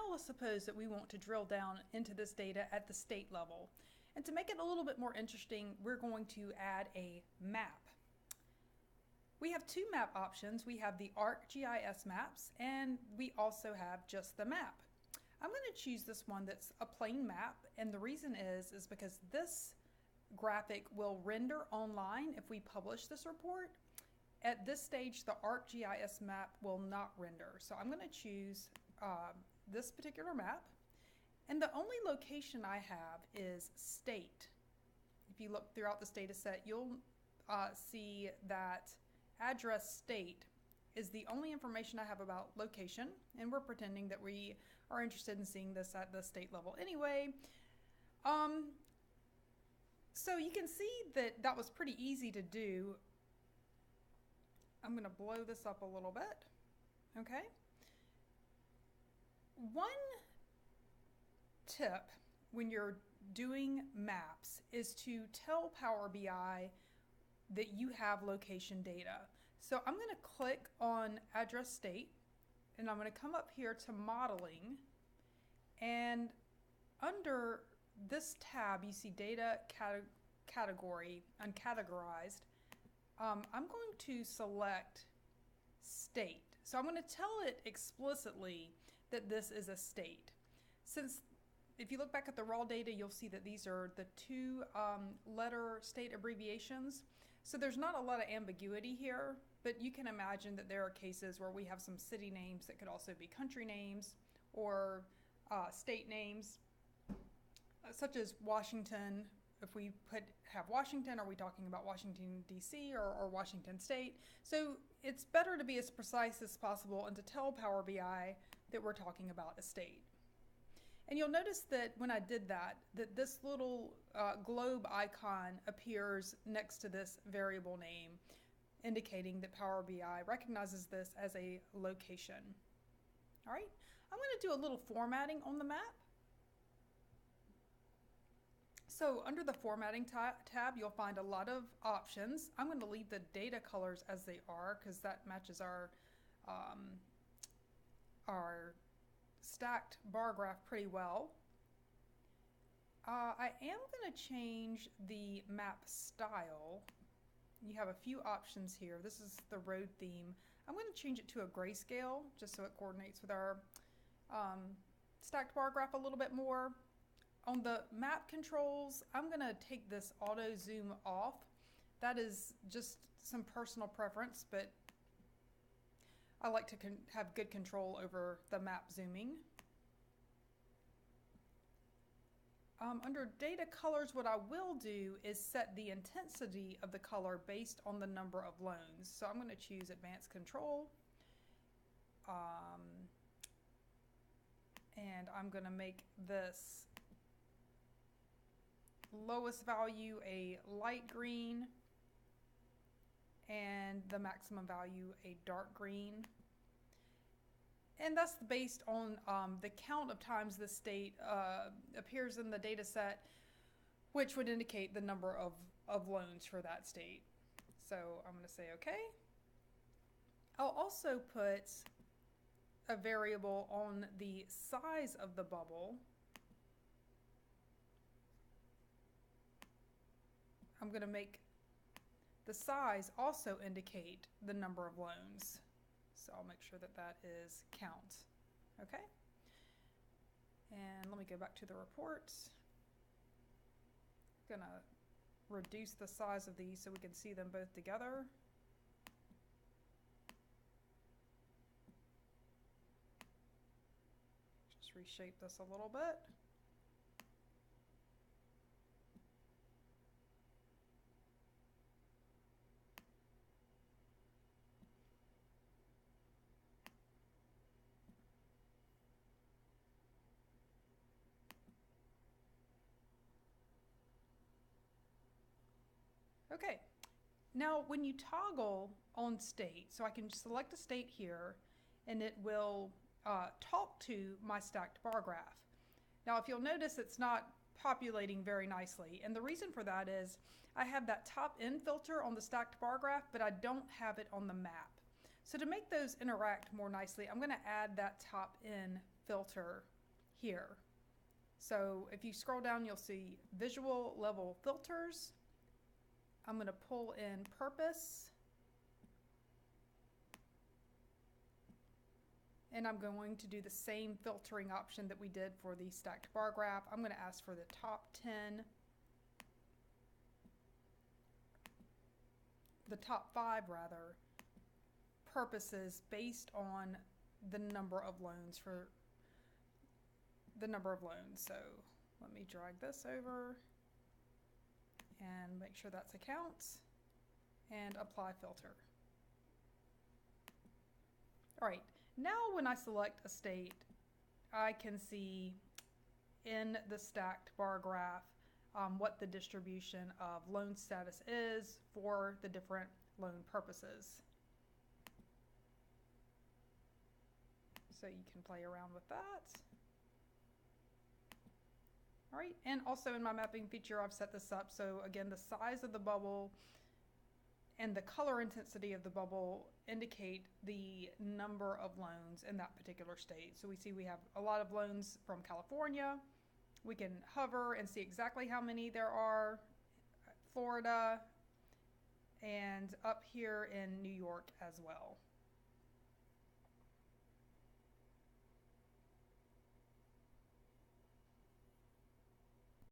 now let's suppose that we want to drill down into this data at the state level. And to make it a little bit more interesting, we're going to add a map. We have two map options. We have the ArcGIS maps, and we also have just the map. I'm going to choose this one that's a plain map, and the reason is because this graphic will render online if we publish this report. At this stage, the ArcGIS map will not render. So I'm going to choose this particular map, and the only location I have is state. If you look throughout this data set, you'll see that address state is the only information I have about location, and we're pretending that we are interested in seeing this at the state level anyway. So you can see that that was pretty easy to do. I'm going to blow this up a little bit. Okay. One tip when you're doing maps is to tell Power BI that you have location data. So I'm going to click on address state, and I'm going to come up here to modeling, and under this tab you see data category uncategorized. I'm going to select state. So I'm going to tell it explicitly that this is a state. Since if you look back at the raw data, you'll see that these are the two letter state abbreviations. So there's not a lot of ambiguity here, but you can imagine that there are cases where we have some city names that could also be country names or state names, such as Washington. If we have Washington, are we talking about Washington, D.C. or Washington State? So it's better to be as precise as possible and to tell Power BI that we're talking about a state. And you'll notice that when I did that, that this little globe icon appears next to this variable name, indicating that Power BI recognizes this as a location. All right, I'm going to do a little formatting on the map. So under the formatting tab, you'll find a lot of options. I'm going to leave the data colors as they are because that matches our stacked bar graph pretty well. I am going to change the map style. You have a few options here. This is the road theme. I'm going to change it to a grayscale just so it coordinates with our stacked bar graph a little bit more. On the map controls, I'm going to take this auto zoom off. That is just some personal preference, but I like to have good control over the map zooming. Under data colors, what I will do is set the intensity of the color based on the number of loans. So I'm going to choose advanced control. And I'm going to make this lowest value a light green and the maximum value a dark green. And that's based on the count of times the state appears in the data set, which would indicate the number of loans for that state. So I'm going to say OK. I'll also put a variable on the size of the bubble. I'm going to make the size also indicate the number of loans. So I'll make sure that that is count. Okay. And let me go back to the reports. I'm going to reduce the size of these so we can see them both together. Just reshape this a little bit. Okay, now when you toggle on state, so I can select a state here and it will talk to my stacked bar graph. Now if you'll notice, it's not populating very nicely, and the reason for that is I have that top end filter on the stacked bar graph, but I don't have it on the map. So to make those interact more nicely, I'm going to add that top in filter here. So if you scroll down, you'll see visual level filters. I'm going to pull in purpose. And I'm going to do the same filtering option that we did for the stacked bar graph. I'm going to ask for the top 10, the top 5 rather, purposes based on the number of loans for the number of loans. So let me drag this over and make sure that's accounts and apply filter. All right. Now when I select a state, I can see in the stacked bar graph what the distribution of loan status is for the different loan purposes. So you can play around with that. All right, and also in my mapping feature, I've set this up. So again, the size of the bubble and the color intensity of the bubble indicate the number of loans in that particular state. So we see we have a lot of loans from California. We can hover and see exactly how many there are. Florida, and up here in New York as well.